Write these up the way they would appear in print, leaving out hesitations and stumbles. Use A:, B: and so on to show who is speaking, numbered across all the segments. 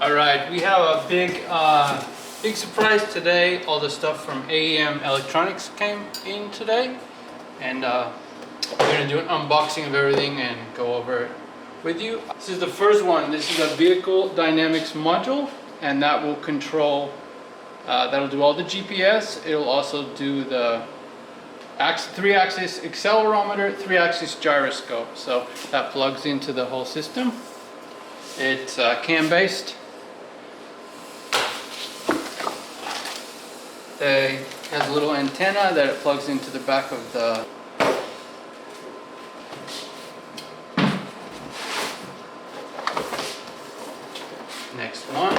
A: All right, we have a big surprise today. All the stuff from AEM Electronics came in today, and we're gonna do an unboxing of everything and go over it with you. This is the first one. This is a vehicle dynamics module, and that will control. That'll do all the GPS. It'll also do the 3-axis accelerometer, 3-axis gyroscope. So that plugs into the whole system. It's cam based. It has a little antenna that it plugs into the back of the next one.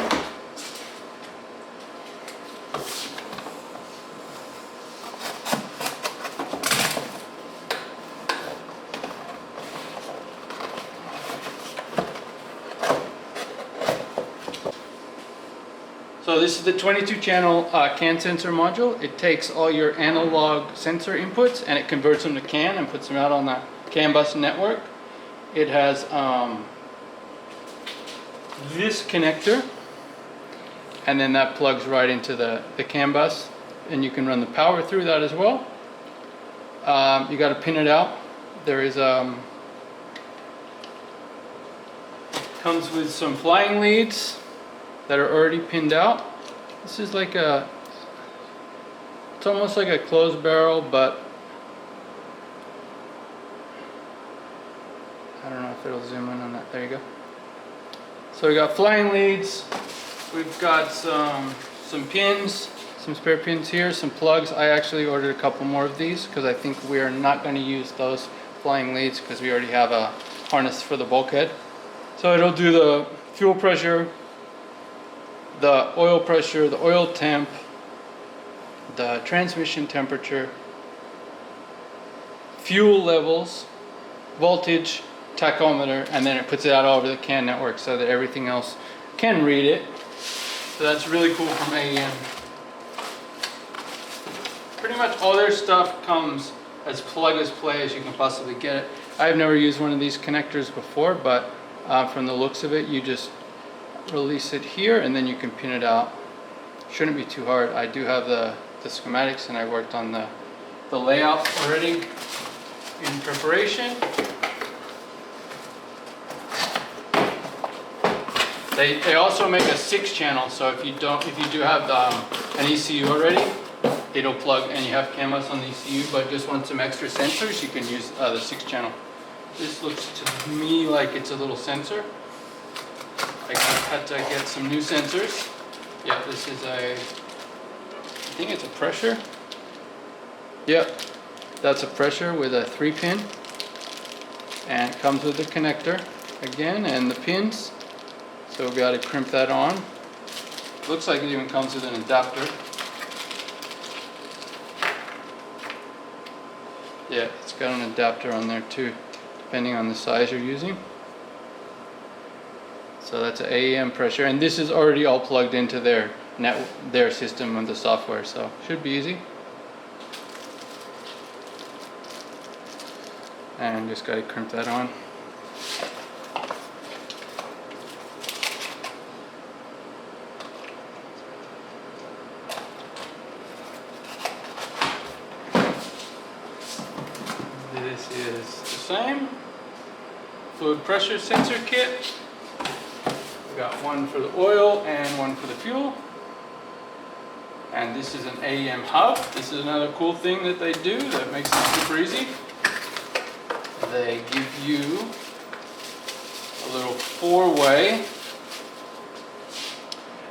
A: So this is the 22-channel CAN sensor module. It takes all your analog sensor inputs and it converts them to CAN and puts them out on the CAN bus network. It has this connector, and then that plugs right into the CAN bus, and you can run the power through that as well. You got to pin it out. There is comes with some flying leads that are already pinned out. This is like it's almost like a closed barrel, but I don't know if it'll zoom in on that. There you go. So we got flying leads. We've got some pins, some spare pins here, some plugs. I actually ordered a couple more of these because I think we are not going to use those flying leads because we already have a harness for the bulkhead. So it'll do the fuel pressure, the oil pressure, the oil temp, the transmission temperature, fuel levels, voltage, tachometer, and then it puts it out all over the CAN network so that everything else can read it. So that's really cool from AEM. Pretty much all their stuff comes as plug as play as you can possibly get it. I've never used one of these connectors before, but from the looks of it, you just release it here and then you can pin it out. Shouldn't be too hard. I do have the schematics and I worked on the layout already in preparation. They also make a 6-channel, so if you do have an ECU already, it'll plug, and you have CAN bus on the ECU, but just want some extra sensors, you can use the 6-channel. This looks to me like it's a little sensor. I had to get some new sensors. Yeah, this is I think it's a pressure. Yep, that's a pressure with a 3-pin. And it comes with the connector again and the pins. So we got to crimp that on. Looks like it even comes with an adapter. Yeah, it's got an adapter on there too, depending on the size you're using. So that's an AEM pressure, and this is already all plugged into their system and the software, so should be easy. And just got to crimp that on. This is the same fluid pressure sensor kit. Got one for the oil and one for the fuel. And this is an AEM hub. This is another cool thing that they do that makes it super easy. They give you a little 4-way,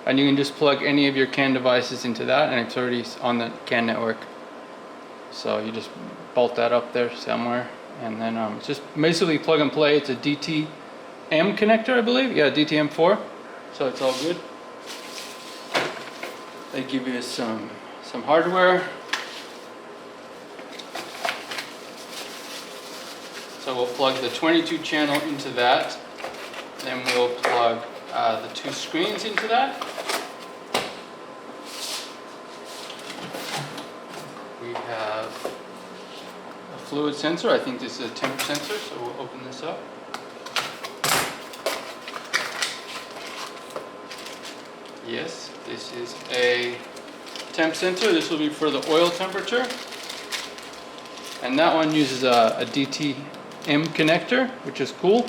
A: and you can just plug any of your CAN devices into that, and it's already on the CAN network. So you just bolt that up there somewhere, and then it's just basically plug and play. It's a DTM connector, I believe. Yeah, DTM4. So it's all good. They give you some hardware. So we'll plug the 22-channel into that. Then we'll plug the 2 screens into that. We have a fluid sensor. I think this is a temp sensor, so we'll open this up. Yes, this is a temp sensor. This will be for the oil temperature. And that one uses a DTM connector, which is cool.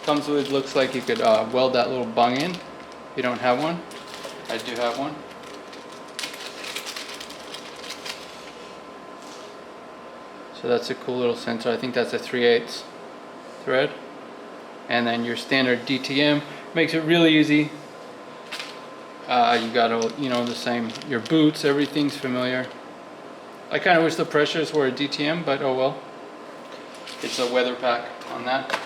A: Comes with, looks like you could weld that little bung in. If you don't have one, I do have one. So that's a cool little sensor. I think that's a 3/8 thread. And then your standard DTM makes it really easy. You got the same, your boots, everything's familiar. I kind of wish the pressures were a DTM, but oh well. It's a weather pack on that.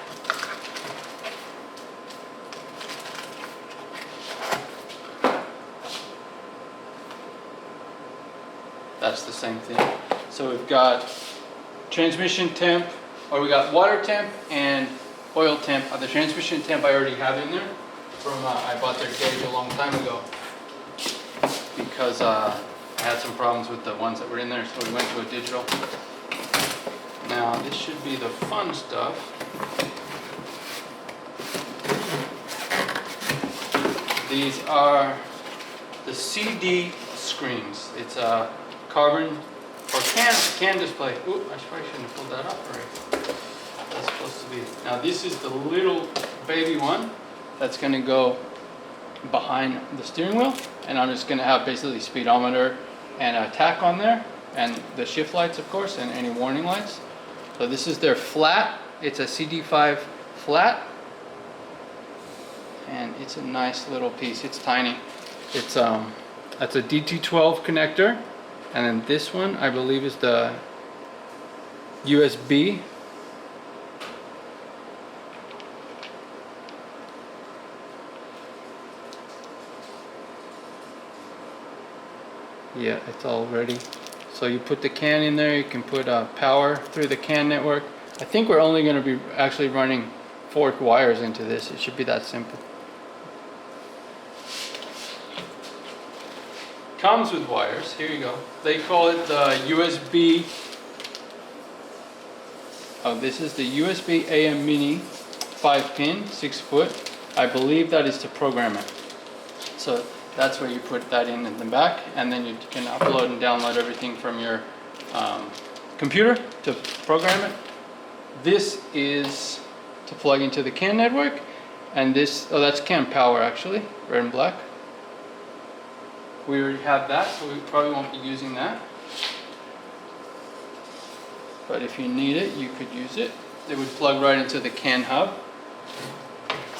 A: That's the same thing. So we've got transmission temp, or we got water temp and oil temp. The transmission temp I already have in there from, I bought their gauge a long time ago because I had some problems with the ones that were in there, so we went to a digital. Now this should be the fun stuff. These are the CD screens. It's a carbon or can display. Ooh, I probably shouldn't have pulled that up already. That's supposed to be. Now this is the little baby one that's going to go behind the steering wheel, and I'm just going to have basically speedometer and a tach on there, and the shift lights of course, and any warning lights. So this is their flat. It's a CD5 flat, and it's a nice little piece. It's tiny. It's that's a DT12 connector, and then this one I believe is the USB. Yeah, it's all ready. So you put the CAN in there, you can put power through the CAN network. I think we're only going to be actually running forked wires into this. It should be that simple. Comes with wires, here you go. They call it the USB, this is the USB AEM Mini 5-pin, 6 foot. I believe that is to program it. So that's where you put that in the back, and then you can upload and download everything from your computer to program it. This is to plug into the CAN network, and this, that's CAN power actually, red and black. We already have that, so we probably won't be using that. But if you need it, you could use it. It would plug right into the CAN hub.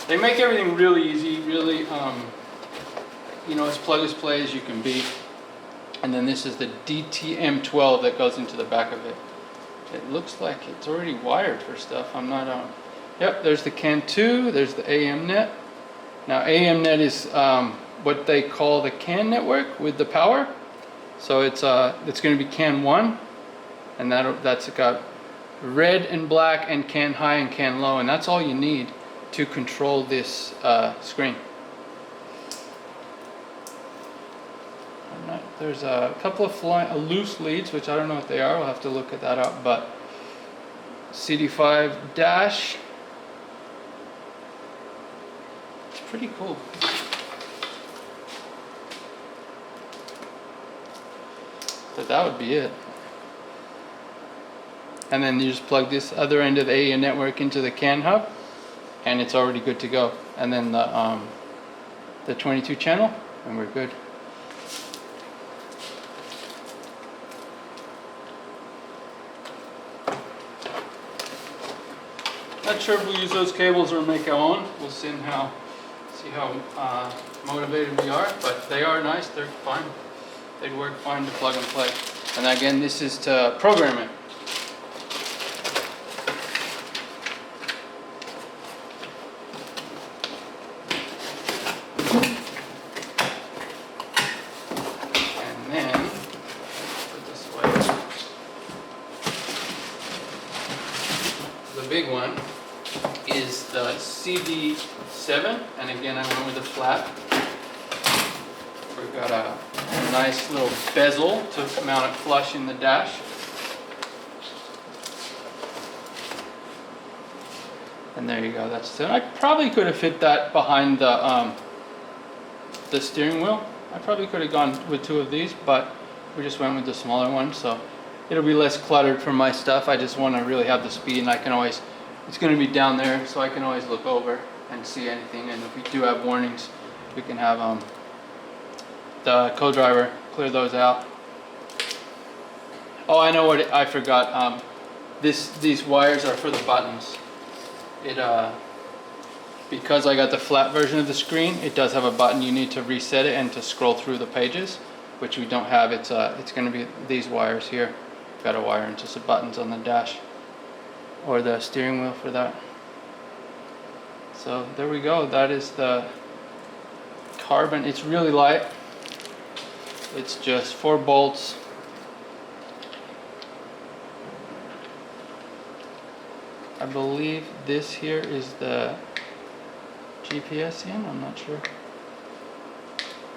A: They make everything really easy, really, as plug and play as you can be. And then this is the DTM12 that goes into the back of it. It looks like it's already wired for stuff. I'm not on. Yep, there's the CAN 2, there's the AEM net. Now AEM net is what they call the CAN network with the power. So it's going to be CAN 1, and that's got red and black and CAN high and CAN low, and that's all you need to control this screen. There's a couple of loose leads, which I don't know what they are. We'll have to look at that up. But CD5 dash, it's pretty cool. But that would be it. And then you just plug this other end of the AEM network into the CAN hub, and it's already good to go. And then the 22 channel, and we're good. Not sure if we'll use those cables or make our own. We'll see how motivated we are, but they are nice. They're fine. They'd work fine to plug and play. And again, this is to program it. And then, put this away. The big one is the CD7, and again I went with the flat. We've got a nice little bezel to mount it flush in the dash. And there you go, that's it. I probably could have fit that behind the the steering wheel. I probably could have gone with 2 of these, but we just went with the smaller one, so it'll be less cluttered for my stuff. I just want to really have the speed, and I can always, it's going to be down there, so I can always look over and see anything. And if we do have warnings, we can have the co-driver clear those out. Oh, I know what I forgot. These wires are for the buttons. Because I got the flat version of the screen, it does have a button. You need to reset it and to scroll through the pages, which we don't have. It's going to be these wires here. Got to wire into some buttons on the dash or the steering wheel for that. So there we go. That is the carbon. It's really light. It's just 4 bolts. I believe this here is the GPS in, I'm not sure.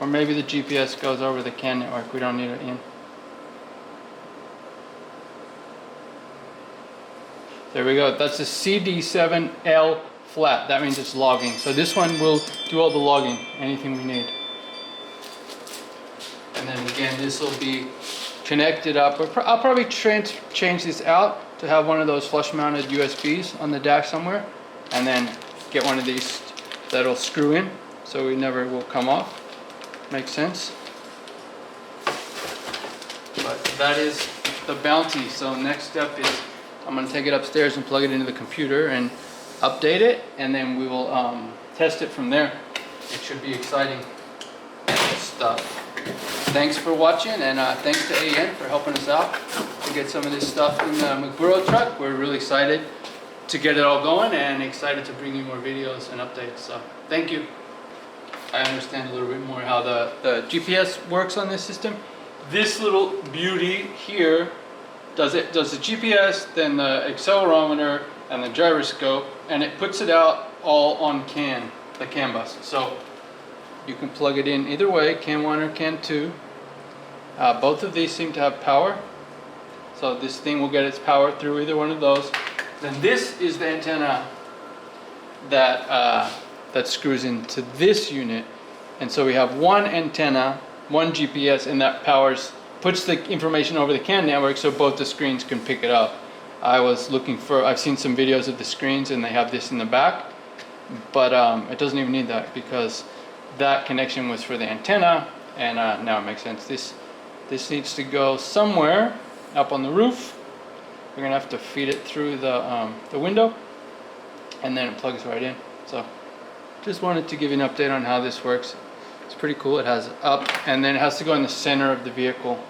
A: Or maybe the GPS goes over the CAN network, we don't need it in. There we go, that's a CD7L flat, that means it's logging. So this one will do all the logging, anything we need. And then again, this will be connected up. I'll probably change this out to have one of those flush mounted USBs on the dash somewhere, and then get one of these that'll screw in so we never will come off. Makes sense. But that is the Bounty. So next step is I'm going to take it upstairs and plug it into the computer and update it, and then we will test it from there. It should be exciting stuff. Thanks for watching, and thanks to AEM for helping us out to get some of this stuff in the McBurrow truck. We're really excited to get it all going and excited to bring you more videos and updates. So thank you. I understand a little bit more how the GPS works on this system. This little beauty here does the GPS, then the accelerometer and the gyroscope, and it puts it out all on the CAN bus. So you can plug it in either way, CAN 1 or CAN 2. Both of these seem to have power, so this thing will get its power through either one of those. Then this is the antenna that screws into this unit, and so we have one antenna, one GPS, and that puts the information over the CAN network so both the screens can pick it up. I've seen some videos of the screens and they have this in the back, but it doesn't even need that because that connection was for the antenna, and now it makes sense. This needs to go somewhere up on the roof. We're gonna have to feed it through the window, and then it plugs right in. So just wanted to give you an update on how this works. It's pretty cool. It has up, and then it has to go in the center of the vehicle,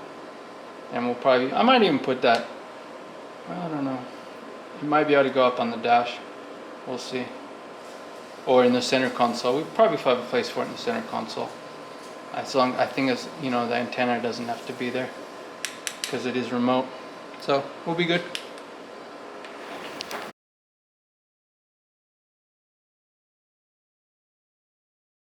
A: and I might even put that, well, I don't know, it might be able to go up on the dash, we'll see, or in the center console. We probably have a place for it in the center console, as long, I think, as you know, the antenna doesn't have to be there because it is remote, so we'll be good.